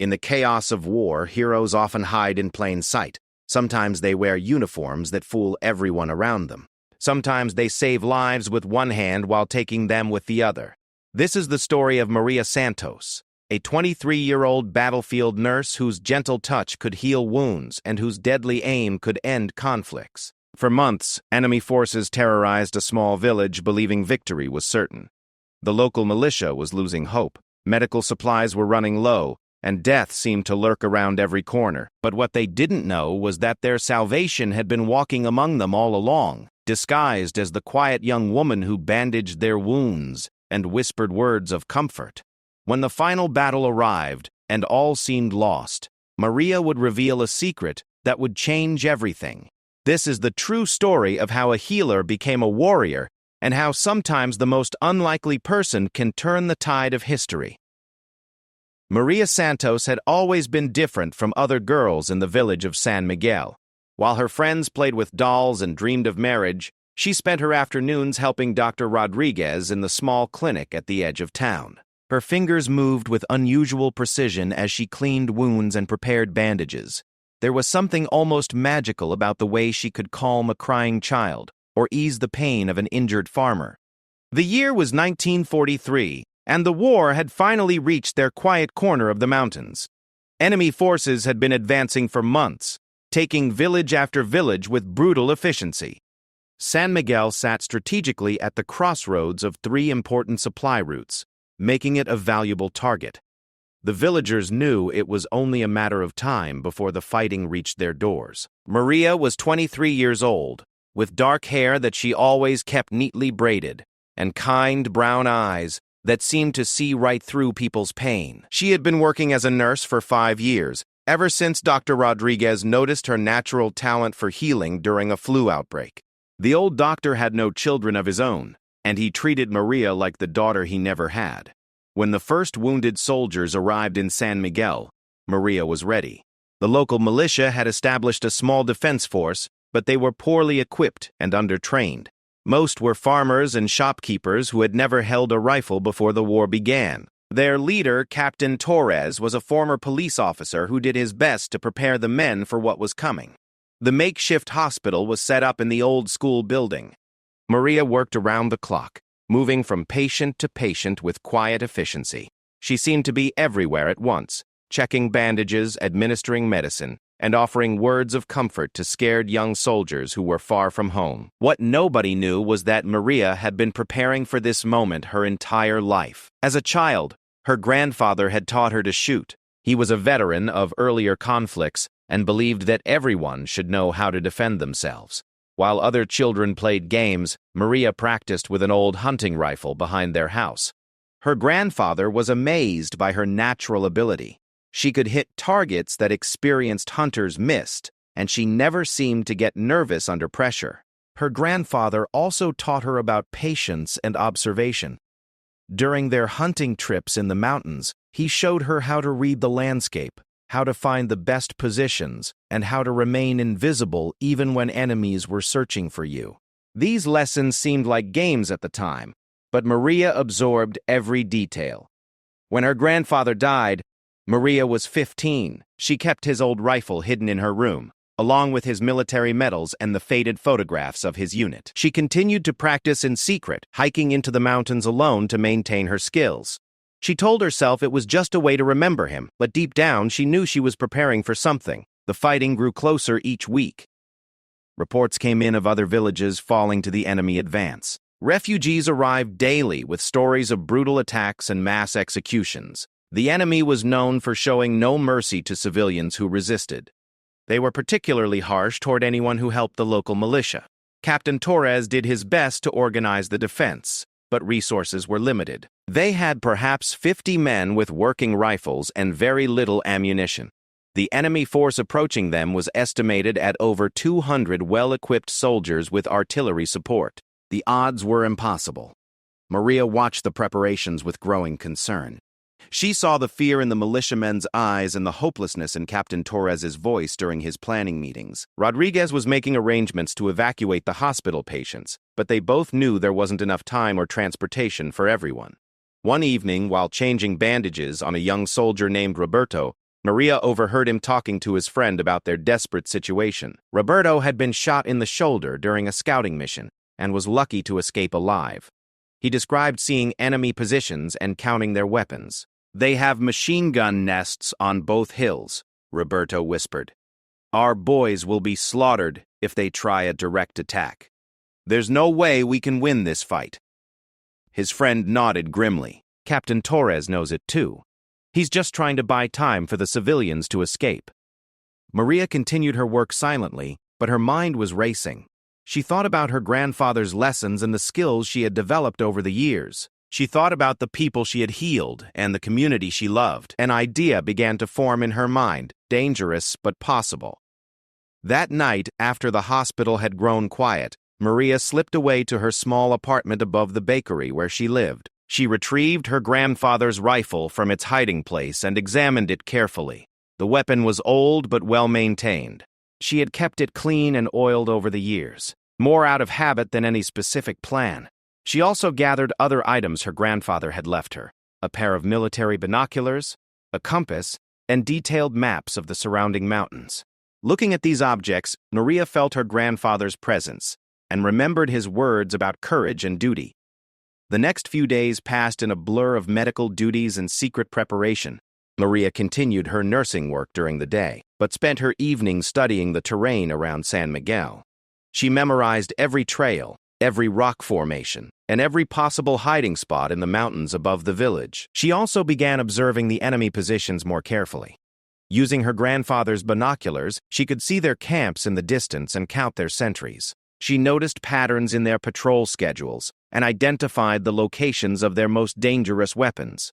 In the chaos of war, heroes often hide in plain sight. Sometimes they wear uniforms that fool everyone around them. Sometimes they save lives with one hand while taking them with the other. This is the story of Maria Santos, a 23-year-old battlefield nurse whose gentle touch could heal wounds and whose deadly aim could end conflicts. For months, enemy forces terrorized a small village, believing victory was certain. The local militia was losing hope. Medical supplies were running low, and death seemed to lurk around every corner. But what they didn't know was that their salvation had been walking among them all along, disguised as the quiet young woman who bandaged their wounds and whispered words of comfort. When the final battle arrived, and all seemed lost, Maria would reveal a secret that would change everything. This is the true story of how a healer became a warrior, and how sometimes the most unlikely person can turn the tide of history. Maria Santos had always been different from other girls in the village of San Miguel. While her friends played with dolls and dreamed of marriage, she spent her afternoons helping Dr. Rodriguez in the small clinic at the edge of town. Her fingers moved with unusual precision as she cleaned wounds and prepared bandages. There was something almost magical about the way she could calm a crying child or ease the pain of an injured farmer. The year was 1943, and the war had finally reached their quiet corner of the mountains. Enemy forces had been advancing for months, taking village after village with brutal efficiency. San Miguel sat strategically at the crossroads of three important supply routes, making it a valuable target. The villagers knew it was only a matter of time before the fighting reached their doors. Maria was 23 years old, with dark hair that she always kept neatly braided, and kind brown eyes that seemed to see right through people's pain. She had been working as a nurse for 5 years, ever since Dr. Rodriguez noticed her natural talent for healing during a flu outbreak. The old doctor had no children of his own, and he treated Maria like the daughter he never had. When the first wounded soldiers arrived in San Miguel, Maria was ready. The local militia had established a small defense force, but they were poorly equipped and undertrained. Most were farmers and shopkeepers who had never held a rifle before the war began. Their leader, Captain Torres, was a former police officer who did his best to prepare the men for what was coming. The makeshift hospital was set up in the old school building. Maria worked around the clock, moving from patient to patient with quiet efficiency. She seemed to be everywhere at once, checking bandages, administering medicine, and offering words of comfort to scared young soldiers who were far from home. What nobody knew was that Maria had been preparing for this moment her entire life. As a child, her grandfather had taught her to shoot. He was a veteran of earlier conflicts and believed that everyone should know how to defend themselves. While other children played games, Maria practiced with an old hunting rifle behind their house. Her grandfather was amazed by her natural ability. She could hit targets that experienced hunters missed, and she never seemed to get nervous under pressure. Her grandfather also taught her about patience and observation. During their hunting trips in the mountains, he showed her how to read the landscape, how to find the best positions, and how to remain invisible even when enemies were searching for you. These lessons seemed like games at the time, but Maria absorbed every detail. When her grandfather died, Maria was 15. She kept his old rifle hidden in her room, along with his military medals and the faded photographs of his unit. She continued to practice in secret, hiking into the mountains alone to maintain her skills. She told herself it was just a way to remember him, but deep down she knew she was preparing for something. The fighting grew closer each week. Reports came in of other villages falling to the enemy advance. Refugees arrived daily with stories of brutal attacks and mass executions. The enemy was known for showing no mercy to civilians who resisted. They were particularly harsh toward anyone who helped the local militia. Captain Torres did his best to organize the defense, but resources were limited. They had perhaps 50 men with working rifles and very little ammunition. The enemy force approaching them was estimated at over 200 well-equipped soldiers with artillery support. The odds were impossible. Maria watched the preparations with growing concern. She saw the fear in the militiamen's eyes and the hopelessness in Captain Torres's voice during his planning meetings. Rodriguez was making arrangements to evacuate the hospital patients, but they both knew there wasn't enough time or transportation for everyone. One evening, while changing bandages on a young soldier named Roberto, Maria overheard him talking to his friend about their desperate situation. Roberto had been shot in the shoulder during a scouting mission and was lucky to escape alive. He described seeing enemy positions and counting their weapons. "They have machine gun nests on both hills," Roberto whispered. "Our boys will be slaughtered if they try a direct attack. There's no way we can win this fight." His friend nodded grimly. "Captain Torres knows it too. He's just trying to buy time for the civilians to escape." Maria continued her work silently, but her mind was racing. She thought about her grandfather's lessons and the skills she had developed over the years. She thought about the people she had healed and the community she loved. An idea began to form in her mind, dangerous but possible. That night, after the hospital had grown quiet, Maria slipped away to her small apartment above the bakery where she lived. She retrieved her grandfather's rifle from its hiding place and examined it carefully. The weapon was old but well-maintained. She had kept it clean and oiled over the years, more out of habit than any specific plan. She also gathered other items her grandfather had left her: a pair of military binoculars, a compass, and detailed maps of the surrounding mountains. Looking at these objects, Maria felt her grandfather's presence and remembered his words about courage and duty. The next few days passed in a blur of medical duties and secret preparation. Maria continued her nursing work during the day, but spent her evenings studying the terrain around San Miguel. She memorized every trail, every rock formation, and every possible hiding spot in the mountains above the village. She also began observing the enemy positions more carefully. Using her grandfather's binoculars, she could see their camps in the distance and count their sentries. She noticed patterns in their patrol schedules and identified the locations of their most dangerous weapons.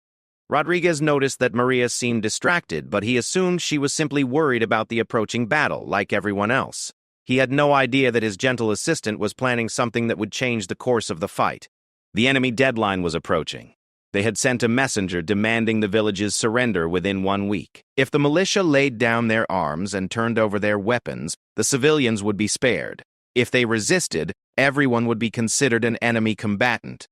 Rodriguez noticed that Maria seemed distracted, but he assumed she was simply worried about the approaching battle, like everyone else. He had no idea that his gentle assistant was planning something that would change the course of the fight. The enemy deadline was approaching. They had sent a messenger demanding the village's surrender within 1 week. If the militia laid down their arms and turned over their weapons, the civilians would be spared. If they resisted, everyone would be considered an enemy combatant.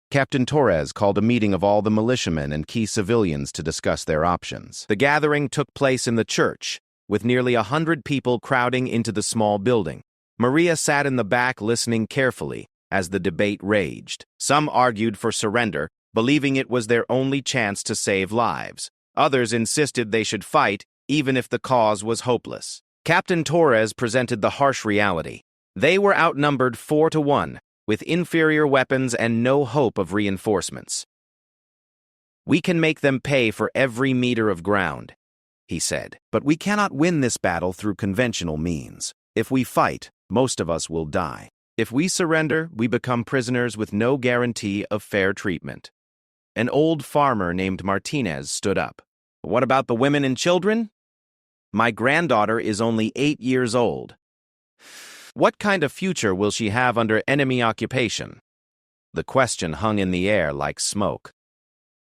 Captain Torres called a meeting of all the militiamen and key civilians to discuss their options. The gathering took place in the church, with nearly 100 people crowding into the small building. Maria sat in the back listening carefully as the debate raged. Some argued for surrender, believing it was their only chance to save lives. Others insisted they should fight, even if the cause was hopeless. Captain Torres presented the harsh reality. They were outnumbered 4-1, with inferior weapons and no hope of reinforcements. "We can make them pay for every meter of ground," he said, "but we cannot win this battle through conventional means. If we fight, most of us will die. If we surrender, we become prisoners with no guarantee of fair treatment." An old farmer named Martinez stood up. "What about the women and children? My granddaughter is only 8 years old. What kind of future will she have under enemy occupation?" The question hung in the air like smoke.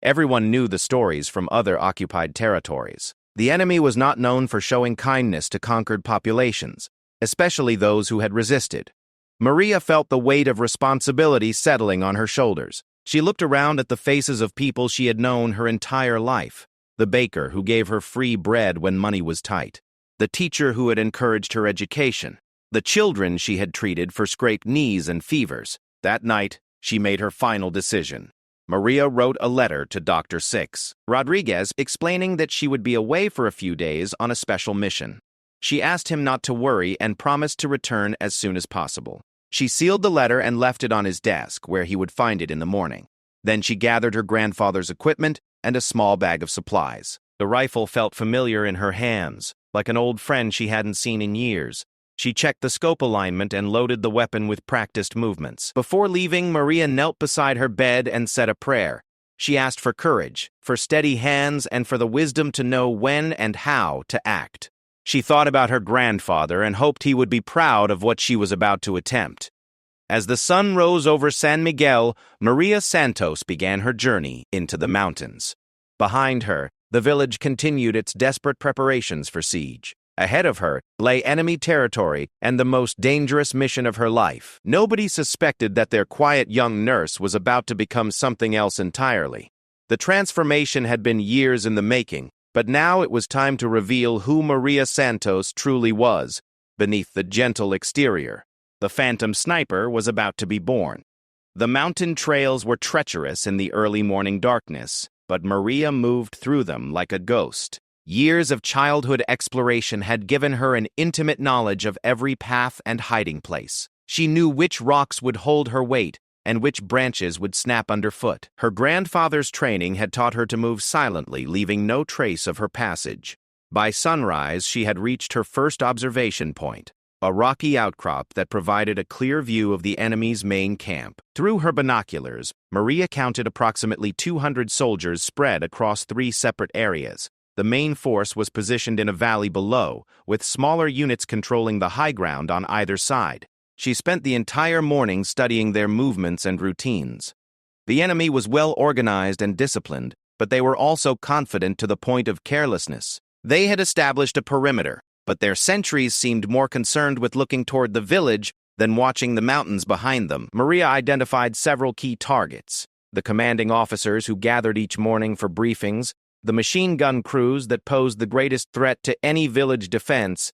Everyone knew the stories from other occupied territories. The enemy was not known for showing kindness to conquered populations, especially those who had resisted. Maria felt the weight of responsibility settling on her shoulders. She looked around at the faces of people she had known her entire life. The baker who gave her free bread when money was tight. The teacher who had encouraged her education. The children she had treated for scraped knees and fevers. That night, she made her final decision. Maria wrote a letter to Dr. Six Rodriguez explaining that she would be away for a few days on a special mission. She asked him not to worry and promised to return as soon as possible. She sealed the letter and left it on his desk, where he would find it in the morning. Then she gathered her grandfather's equipment and a small bag of supplies. The rifle felt familiar in her hands, like an old friend she hadn't seen in years. She checked the scope alignment and loaded the weapon with practiced movements. Before leaving, Maria knelt beside her bed and said a prayer. She asked for courage, for steady hands, and for the wisdom to know when and how to act. She thought about her grandfather and hoped he would be proud of what she was about to attempt. As the sun rose over San Miguel, Maria Santos began her journey into the mountains. Behind her, the village continued its desperate preparations for siege. Ahead of her lay enemy territory and the most dangerous mission of her life. Nobody suspected that their quiet young nurse was about to become something else entirely. The transformation had been years in the making, But now it was time to reveal who Maria Santos truly was, beneath the gentle exterior. The phantom sniper was about to be born. The mountain trails were treacherous in the early morning darkness, but Maria moved through them like a ghost. Years of childhood exploration had given her an intimate knowledge of every path and hiding place. She knew which rocks would hold her weight and which branches would snap underfoot. Her grandfather's training had taught her to move silently, leaving no trace of her passage. By sunrise, she had reached her first observation point, a rocky outcrop that provided a clear view of the enemy's main camp. Through her binoculars, Maria counted approximately 200 soldiers spread across 3 separate areas. The main force was positioned in a valley below, with smaller units controlling the high ground on either side. She spent the entire morning studying their movements and routines. The enemy was well organized and disciplined, but they were also confident to the point of carelessness. They had established a perimeter, but their sentries seemed more concerned with looking toward the village than watching the mountains behind them. Maria identified several key targets: the commanding officers who gathered each morning for briefings, the machine gun crews that posed the greatest threat to any village defense,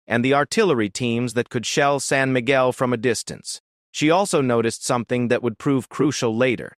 and the artillery teams that could shell San Miguel from a distance. She also noticed something that would prove crucial later: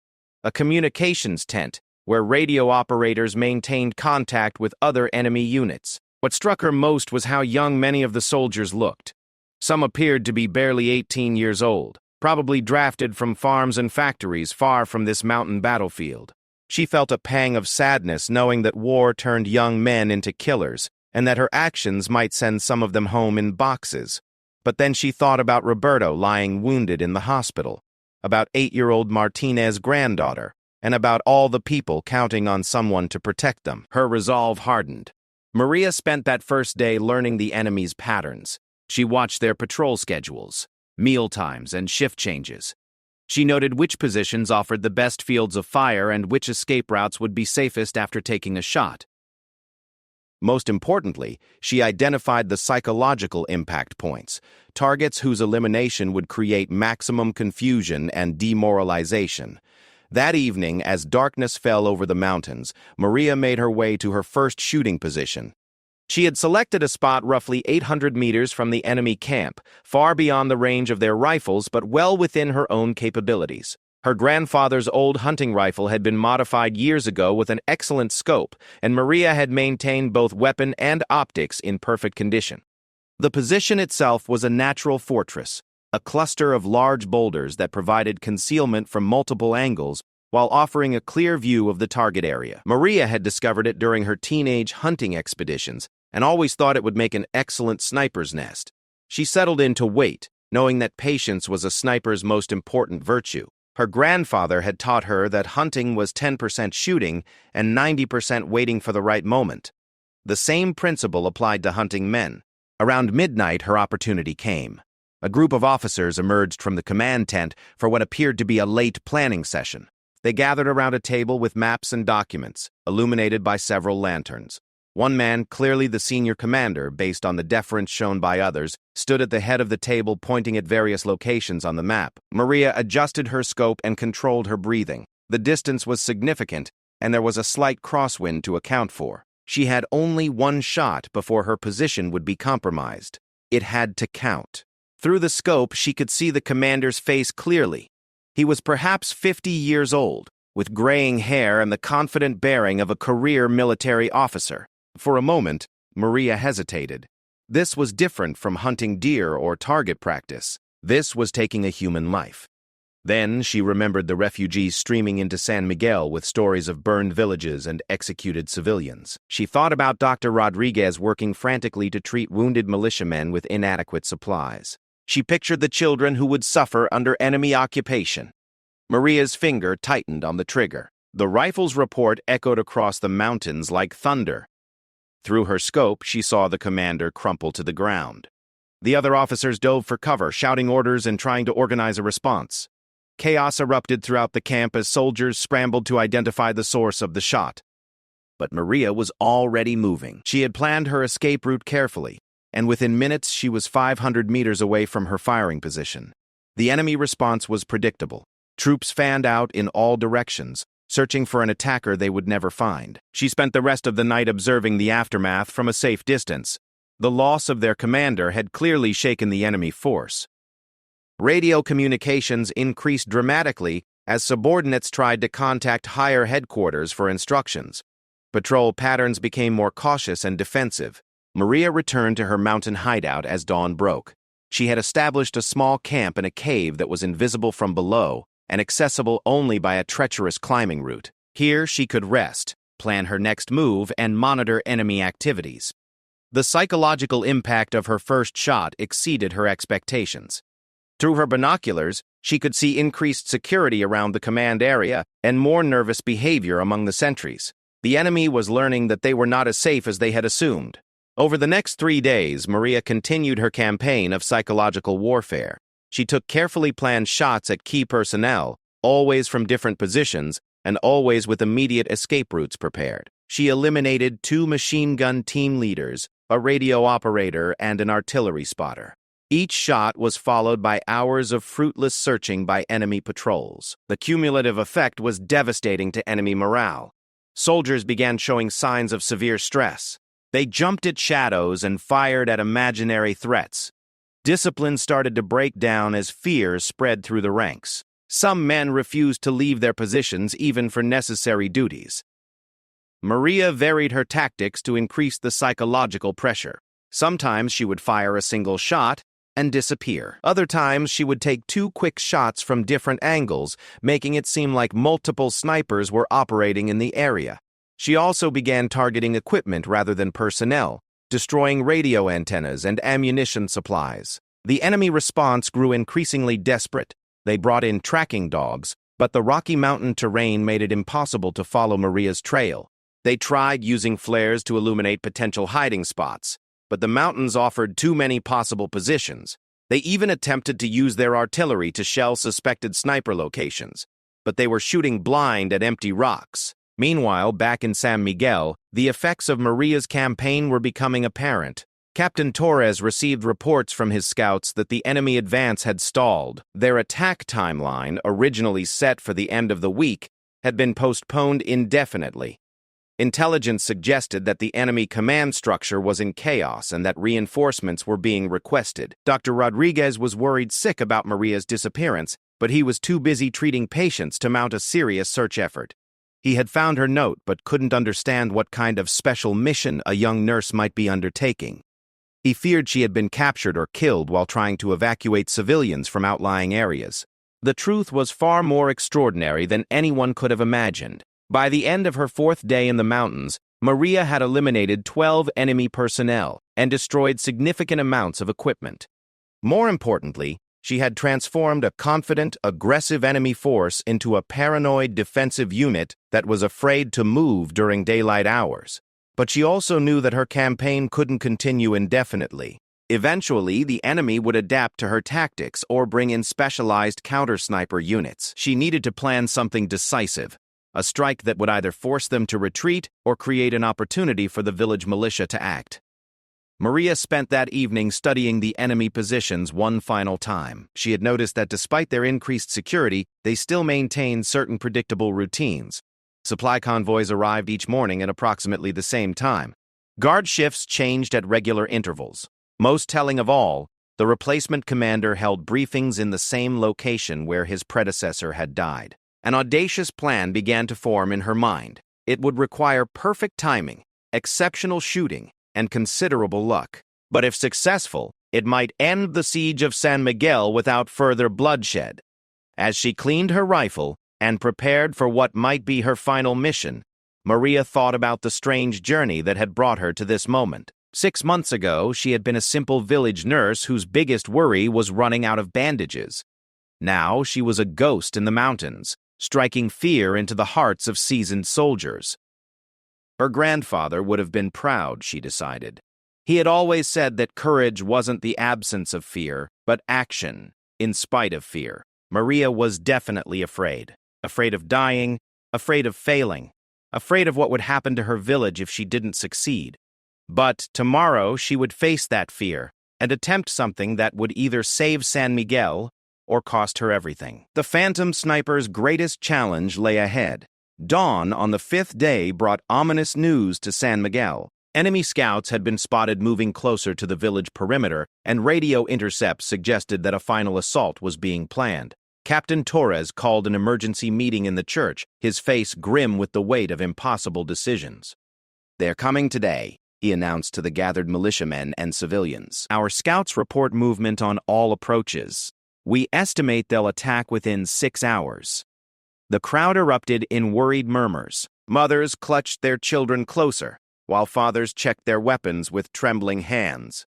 a communications tent where radio operators maintained contact with other enemy units. What struck her most was how young many of the soldiers looked. Some appeared to be barely 18 years old, probably drafted from farms and factories far from this mountain battlefield. She felt a pang of sadness knowing that war turned young men into killers, and that her actions might send some of them home in boxes. But then she thought about Roberto lying wounded in the hospital, about 8-year-old Martinez's granddaughter, and about all the people counting on someone to protect them. Her resolve hardened. Maria spent that first day learning the enemy's patterns. She watched their patrol schedules, meal times, and shift changes. She noted which positions offered the best fields of fire and which escape routes would be safest after taking a shot. Most importantly, she identified the psychological impact points, targets whose elimination would create maximum confusion and demoralization. That evening, as darkness fell over the mountains, Maria made her way to her first shooting position. She had selected a spot roughly 800 meters from the enemy camp, far beyond the range of their rifles but well within her own capabilities. Her grandfather's old hunting rifle had been modified years ago with an excellent scope, and Maria had maintained both weapon and optics in perfect condition. The position itself was a natural fortress, a cluster of large boulders that provided concealment from multiple angles while offering a clear view of the target area. Maria had discovered it during her teenage hunting expeditions and always thought it would make an excellent sniper's nest. She settled in to wait, knowing that patience was a sniper's most important virtue. Her grandfather had taught her that hunting was 10% shooting and 90% waiting for the right moment. The same principle applied to hunting men. Around midnight, her opportunity came. A group of officers emerged from the command tent for what appeared to be a late planning session. They gathered around a table with maps and documents, illuminated by several lanterns. One man, clearly the senior commander based on the deference shown by others, stood at the head of the table pointing at various locations on the map. Maria adjusted her scope and controlled her breathing. The distance was significant, and there was a slight crosswind to account for. She had only one shot before her position would be compromised. It had to count. Through the scope, she could see the commander's face clearly. He was perhaps 50 years old, with graying hair and the confident bearing of a career military officer. For a moment, Maria hesitated. This was different from hunting deer or target practice. This was taking a human life. Then she remembered the refugees streaming into San Miguel with stories of burned villages and executed civilians. She thought about Dr. Rodriguez working frantically to treat wounded militiamen with inadequate supplies. She pictured the children who would suffer under enemy occupation. Maria's finger tightened on the trigger. The rifle's report echoed across the mountains like thunder. Through her scope, she saw the commander crumple to the ground. The other officers dove for cover, shouting orders and trying to organize a response. Chaos erupted throughout the camp as soldiers scrambled to identify the source of the shot. But Maria was already moving. She had planned her escape route carefully, and within minutes she was 500 meters away from her firing position. The enemy response was predictable. Troops fanned out in all directions, searching for an attacker they would never find. She spent the rest of the night observing the aftermath from a safe distance. The loss of their commander had clearly shaken the enemy force. Radio communications increased dramatically as subordinates tried to contact higher headquarters for instructions. Patrol patterns became more cautious and defensive. Maria returned to her mountain hideout as dawn broke. She had established a small camp in a cave that was invisible from below and accessible only by a treacherous climbing route. Here she could rest, plan her next move, and monitor enemy activities. The psychological impact of her first shot exceeded her expectations. Through her binoculars, she could see increased security around the command area and more nervous behavior among the sentries. The enemy was learning that they were not as safe as they had assumed. Over the next 3 days, Maria continued her campaign of psychological warfare. She took carefully planned shots at key personnel, always from different positions, and always with immediate escape routes prepared. She eliminated 2 machine gun team leaders, a radio operator, and an artillery spotter. Each shot was followed by hours of fruitless searching by enemy patrols. The cumulative effect was devastating to enemy morale. Soldiers began showing signs of severe stress. They jumped at shadows and fired at imaginary threats. Discipline started to break down as fear spread through the ranks. Some men refused to leave their positions even for necessary duties. Maria varied her tactics to increase the psychological pressure. Sometimes she would fire a single shot and disappear. Other times she would take 2 quick shots from different angles, making it seem like multiple snipers were operating in the area. She also began targeting equipment rather than personnel, destroying radio antennas and ammunition supplies. The enemy response grew increasingly desperate. They brought in tracking dogs, but the Rocky Mountain terrain made it impossible to follow Maria's trail. They tried using flares to illuminate potential hiding spots, but the mountains offered too many possible positions. They even attempted to use their artillery to shell suspected sniper locations, but they were shooting blind at empty rocks. Meanwhile, back in San Miguel, the effects of Maria's campaign were becoming apparent. Captain Torres received reports from his scouts that the enemy advance had stalled. Their attack timeline, originally set for the end of the week, had been postponed indefinitely. Intelligence suggested that the enemy command structure was in chaos and that reinforcements were being requested. Dr. Rodriguez was worried sick about Maria's disappearance, but he was too busy treating patients to mount a serious search effort. He had found her note but couldn't understand what kind of special mission a young nurse might be undertaking. He feared she had been captured or killed while trying to evacuate civilians from outlying areas. The truth was far more extraordinary than anyone could have imagined. By the end of her 4th day in the mountains, Maria had eliminated 12 enemy personnel and destroyed significant amounts of equipment. More importantly, she had transformed a confident, aggressive enemy force into a paranoid defensive unit that was afraid to move during daylight hours. But she also knew that her campaign couldn't continue indefinitely. Eventually, the enemy would adapt to her tactics or bring in specialized counter-sniper units. She needed to plan something decisive, a strike that would either force them to retreat or create an opportunity for the village militia to act. Maria spent that evening studying the enemy positions one final time. She had noticed that despite their increased security, they still maintained certain predictable routines. Supply convoys arrived each morning at approximately the same time. Guard shifts changed at regular intervals. Most telling of all, the replacement commander held briefings in the same location where his predecessor had died. An audacious plan began to form in her mind. It would require perfect timing, exceptional shooting, and considerable luck. But if successful, it might end the siege of San Miguel without further bloodshed. As she cleaned her rifle and prepared for what might be her final mission, Maria thought about the strange journey that had brought her to this moment. 6 months ago, she had been a simple village nurse whose biggest worry was running out of bandages. Now she was a ghost in the mountains, striking fear into the hearts of seasoned soldiers. Her grandfather would have been proud, she decided. He had always said that courage wasn't the absence of fear, but action, in spite of fear. Maria was definitely afraid. Afraid of dying, afraid of failing, afraid of what would happen to her village if she didn't succeed. But tomorrow she would face that fear and attempt something that would either save San Miguel or cost her everything. The Phantom Sniper's greatest challenge lay ahead. Dawn on the fifth day brought ominous news to San Miguel. Enemy scouts had been spotted moving closer to the village perimeter, and radio intercepts suggested that a final assault was being planned. Captain Torres called an emergency meeting in the church, his face grim with the weight of impossible decisions. "They're coming today," he announced to the gathered militiamen and civilians. "Our scouts report movement on all approaches. We estimate they'll attack within 6 hours." The crowd erupted in worried murmurs. Mothers clutched their children closer, while fathers checked their weapons with trembling hands.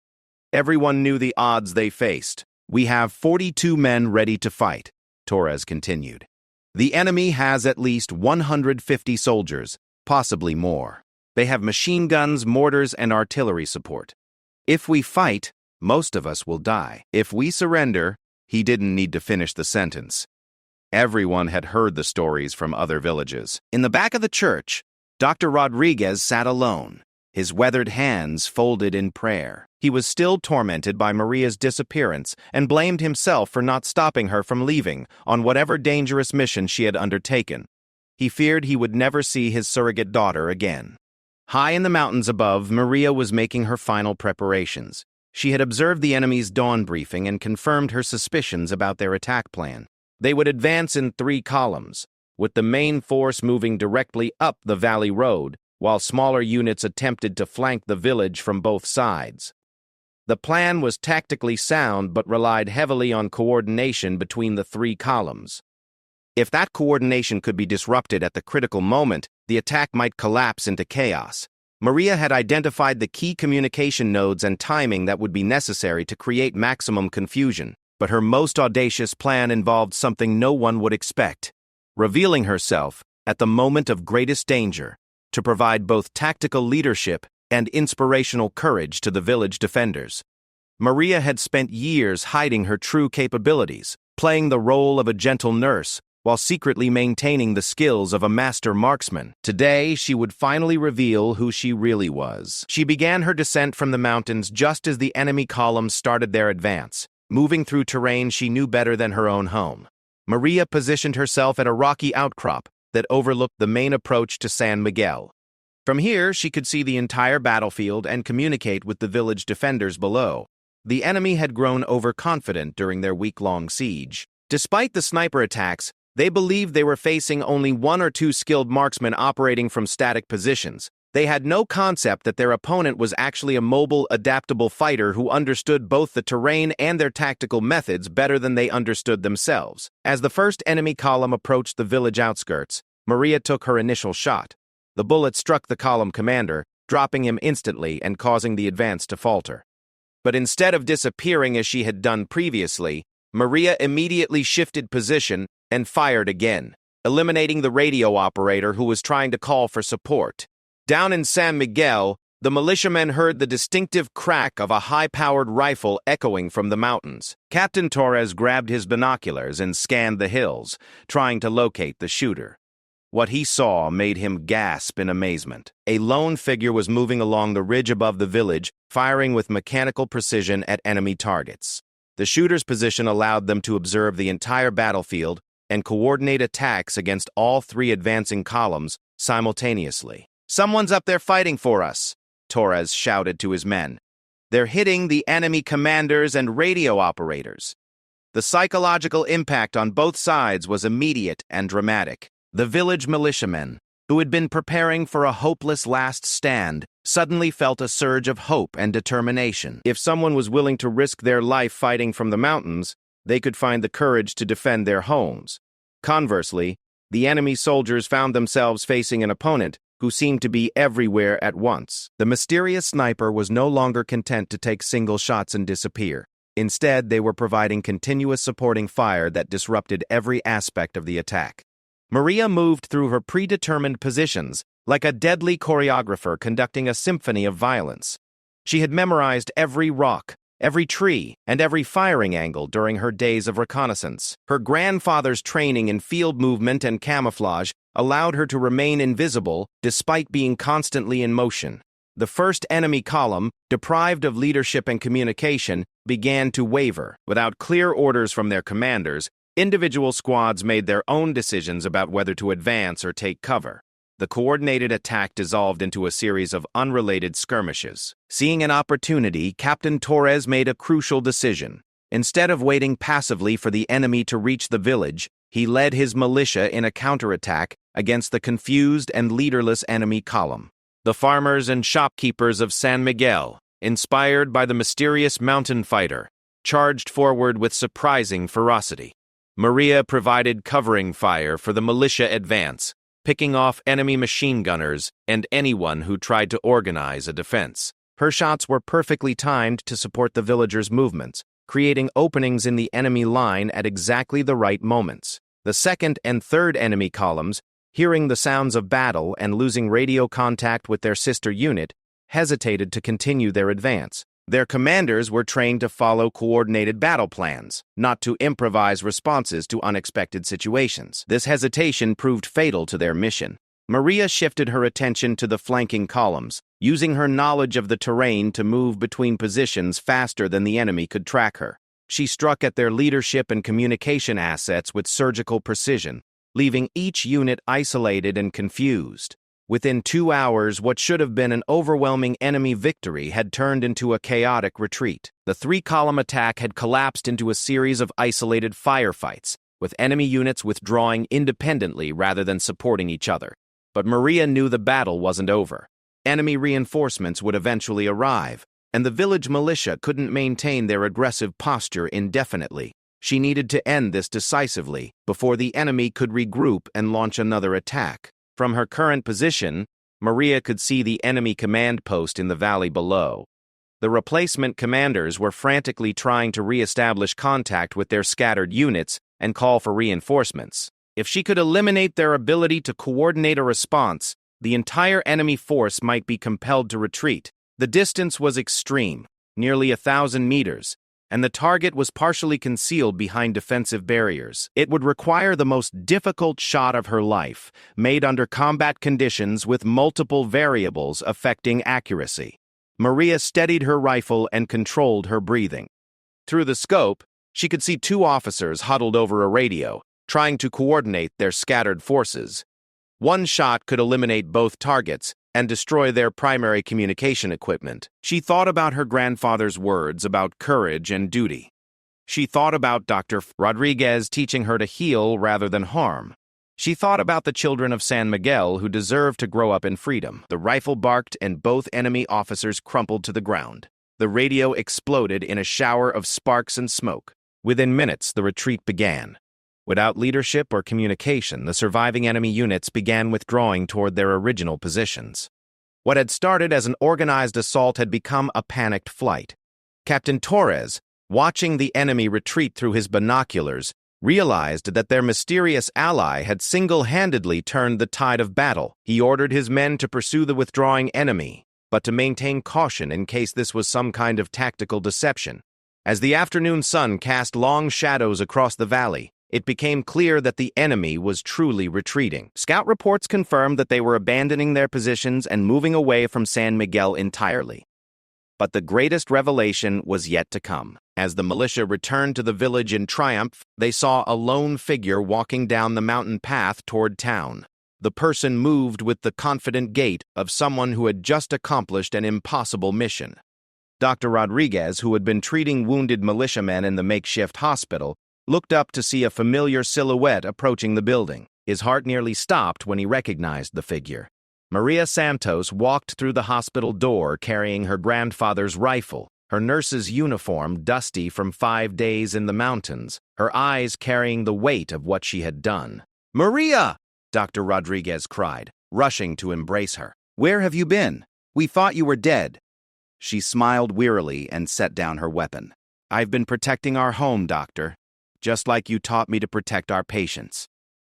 Everyone knew the odds they faced. "We have 42 men ready to fight," Torres continued. "The enemy has at least 150 soldiers, possibly more. They have machine guns, mortars, and artillery support. If we fight, most of us will die. If we surrender," he didn't need to finish the sentence. Everyone had heard the stories from other villages. In the back of the church, Dr. Rodriguez sat alone, his weathered hands folded in prayer. He was still tormented by Maria's disappearance and blamed himself for not stopping her from leaving on whatever dangerous mission she had undertaken. He feared he would never see his surrogate daughter again. High in the mountains above, Maria was making her final preparations. She had observed the enemy's dawn briefing and confirmed her suspicions about their attack plan. They would advance in 3 columns, with the main force moving directly up the valley road, while smaller units attempted to flank the village from both sides. The plan was tactically sound but relied heavily on coordination between the 3 columns. If that coordination could be disrupted at the critical moment, the attack might collapse into chaos. Maria had identified the key communication nodes and timing that would be necessary to create maximum confusion, but her most audacious plan involved something no one would expect: revealing herself at the moment of greatest danger to provide both tactical leadership and inspirational courage to the village defenders. Maria had spent years hiding her true capabilities, playing the role of a gentle nurse while secretly maintaining the skills of a master marksman. Today, she would finally reveal who she really was. She began her descent from the mountains just as the enemy columns started their advance, moving through terrain she knew better than her own home. Maria positioned herself at a rocky outcrop that overlooked the main approach to San Miguel. From here, she could see the entire battlefield and communicate with the village defenders below. The enemy had grown overconfident during their week-long siege. Despite the sniper attacks, they believed they were facing only 1 or 2 skilled marksmen operating from static positions. They had no concept that their opponent was actually a mobile, adaptable fighter who understood both the terrain and their tactical methods better than they understood themselves. As the first enemy column approached the village outskirts, Maria took her initial shot. The bullet struck the column commander, dropping him instantly and causing the advance to falter. But instead of disappearing as she had done previously, Maria immediately shifted position and fired again, eliminating the radio operator who was trying to call for support. Down in San Miguel, the militiamen heard the distinctive crack of a high-powered rifle echoing from the mountains. Captain Torres grabbed his binoculars and scanned the hills, trying to locate the shooter. What he saw made him gasp in amazement. A lone figure was moving along the ridge above the village, firing with mechanical precision at enemy targets. The shooter's position allowed them to observe the entire battlefield and coordinate attacks against all 3 advancing columns simultaneously. "Someone's up there fighting for us," Torres shouted to his men. "They're hitting the enemy commanders and radio operators." The psychological impact on both sides was immediate and dramatic. The village militiamen, who had been preparing for a hopeless last stand, suddenly felt a surge of hope and determination. If someone was willing to risk their life fighting from the mountains, they could find the courage to defend their homes. Conversely, the enemy soldiers found themselves facing an opponent who seemed to be everywhere at once. The mysterious sniper was no longer content to take single shots and disappear. Instead, they were providing continuous supporting fire that disrupted every aspect of the attack. Maria moved through her predetermined positions like a deadly choreographer conducting a symphony of violence. She had memorized every rock, every tree, and every firing angle during her days of reconnaissance. Her grandfather's training in field movement and camouflage allowed her to remain invisible despite being constantly in motion. The first enemy column, deprived of leadership and communication, began to waver. Without clear orders from their commanders, Individual squads made their own decisions about whether to advance or take cover. The coordinated attack dissolved into a series of unrelated skirmishes. Seeing an opportunity, Captain Torres made a crucial decision. Instead of waiting passively for the enemy to reach the village, he led his militia in a counterattack against the confused and leaderless enemy column. The farmers and shopkeepers of San Miguel, inspired by the mysterious mountain fighter, charged forward with surprising ferocity. Maria provided covering fire for the militia advance, picking off enemy machine gunners and anyone who tried to organize a defense. Her shots were perfectly timed to support the villagers' movements, creating openings in the enemy line at exactly the right moments. The second and third enemy columns, hearing the sounds of battle and losing radio contact with their sister unit, hesitated to continue their advance. Their commanders were trained to follow coordinated battle plans, not to improvise responses to unexpected situations. This hesitation proved fatal to their mission. Maria shifted her attention to the flanking columns, using her knowledge of the terrain to move between positions faster than the enemy could track her. She struck at their leadership and communication assets with surgical precision, leaving each unit isolated and confused. Within 2 hours, what should have been an overwhelming enemy victory had turned into a chaotic retreat. The three-column attack had collapsed into a series of isolated firefights, with enemy units withdrawing independently rather than supporting each other. But Maria knew the battle wasn't over. Enemy reinforcements would eventually arrive, and the village militia couldn't maintain their aggressive posture indefinitely. She needed to end this decisively before the enemy could regroup and launch another attack. From her current position, Maria could see the enemy command post in the valley below. The replacement commanders were frantically trying to re-establish contact with their scattered units and call for reinforcements. If she could eliminate their ability to coordinate a response, the entire enemy force might be compelled to retreat. The distance was extreme, nearly 1,000 meters, and the target was partially concealed behind defensive barriers. It would require the most difficult shot of her life, made under combat conditions with multiple variables affecting accuracy. Maria steadied her rifle and controlled her breathing. Through the scope, she could see 2 officers huddled over a radio, trying to coordinate their scattered forces. One shot could eliminate both targets and destroy their primary communication equipment. She thought about her grandfather's words about courage and duty. She thought about Dr. Rodriguez teaching her to heal rather than harm. She thought about the children of San Miguel who deserve to grow up in freedom. The rifle barked and both enemy officers crumpled to the ground. The radio exploded in a shower of sparks and smoke. Within minutes, the retreat began. Without leadership or communication, the surviving enemy units began withdrawing toward their original positions. What had started as an organized assault had become a panicked flight. Captain Torres, watching the enemy retreat through his binoculars, realized that their mysterious ally had single-handedly turned the tide of battle. He ordered his men to pursue the withdrawing enemy, but to maintain caution in case this was some kind of tactical deception. As the afternoon sun cast long shadows across the valley, it became clear that the enemy was truly retreating. Scout reports confirmed that they were abandoning their positions and moving away from San Miguel entirely. But the greatest revelation was yet to come. As the militia returned to the village in triumph, they saw a lone figure walking down the mountain path toward town. The person moved with the confident gait of someone who had just accomplished an impossible mission. Dr. Rodriguez, who had been treating wounded militiamen in the makeshift hospital, looked up to see a familiar silhouette approaching the building. His heart nearly stopped when he recognized the figure. Maria Santos walked through the hospital door carrying her grandfather's rifle, her nurse's uniform dusty from 5 days in the mountains, her eyes carrying the weight of what she had done. "Maria!" Dr. Rodriguez cried, rushing to embrace her. "Where have you been? We thought you were dead." She smiled wearily and set down her weapon. "I've been protecting our home, doctor, just like you taught me to protect our patients."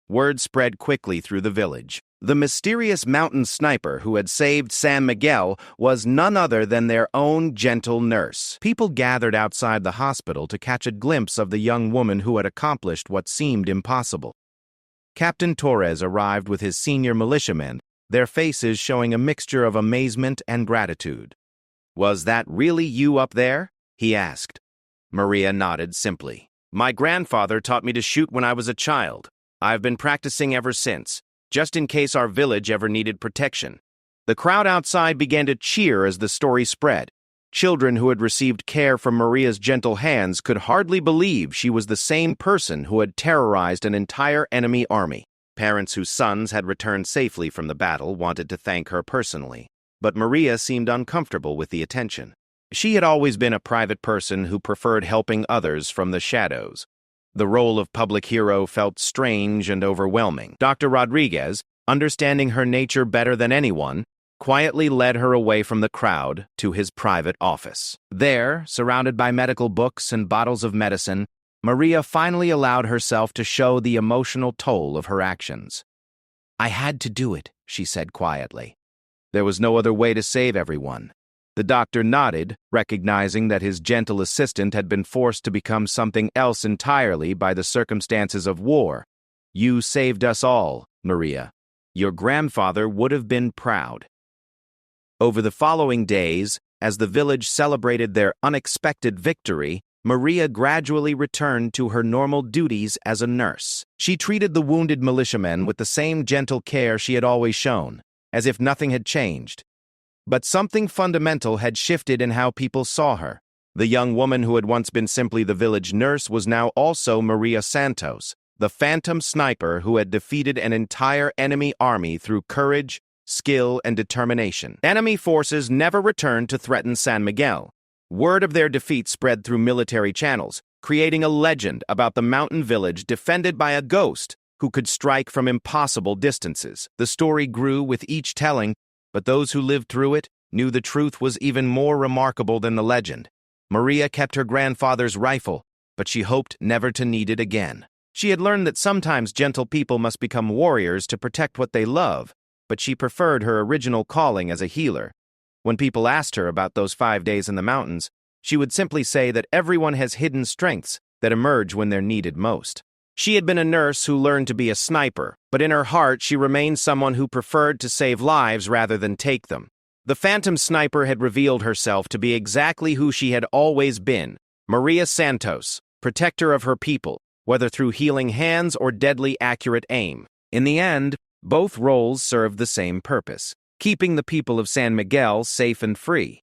Word spread quickly through the village. The mysterious mountain sniper who had saved San Miguel was none other than their own gentle nurse. People gathered outside the hospital to catch a glimpse of the young woman who had accomplished what seemed impossible. Captain Torres arrived with his senior militiamen, their faces showing a mixture of amazement and gratitude. "Was that really you up there?" he asked. Maria nodded simply. My grandfather taught me to shoot when I was a child. I've been practicing ever since, just in case our village ever needed protection. The crowd outside began to cheer as the story spread. Children who had received care from Maria's gentle hands could hardly believe she was the same person who had terrorized an entire enemy army. Parents whose sons had returned safely from the battle wanted to thank her personally, but Maria seemed uncomfortable with the attention. She had always been a private person who preferred helping others from the shadows. The role of public hero felt strange and overwhelming. Dr. Rodriguez, understanding her nature better than anyone, quietly led her away from the crowd to his private office. There, surrounded by medical books and bottles of medicine, Maria finally allowed herself to show the emotional toll of her actions. "I had to do it," she said quietly. There was no other way to save everyone. The doctor nodded, recognizing that his gentle assistant had been forced to become something else entirely by the circumstances of war. "You saved us all, Maria. Your grandfather would have been proud." Over the following days, as the village celebrated their unexpected victory, Maria gradually returned to her normal duties as a nurse. She treated the wounded militiamen with the same gentle care she had always shown, as if nothing had changed. But something fundamental had shifted in how people saw her. The young woman who had once been simply the village nurse was now also Maria Santos, the phantom sniper who had defeated an entire enemy army through courage, skill, and determination. Enemy forces never returned to threaten San Miguel. Word of their defeat spread through military channels, creating a legend about the mountain village defended by a ghost who could strike from impossible distances. The story grew with each telling, but those who lived through it knew the truth was even more remarkable than the legend. Maria kept her grandfather's rifle, but she hoped never to need it again. She had learned that sometimes gentle people must become warriors to protect what they love, but she preferred her original calling as a healer. When people asked her about those 5 days in the mountains, she would simply say that everyone has hidden strengths that emerge when they're needed most. She had been a nurse who learned to be a sniper, but in her heart she remained someone who preferred to save lives rather than take them. The phantom sniper had revealed herself to be exactly who she had always been, Maria Santos, protector of her people, whether through healing hands or deadly accurate aim. In the end, both roles served the same purpose: keeping the people of San Miguel safe and free.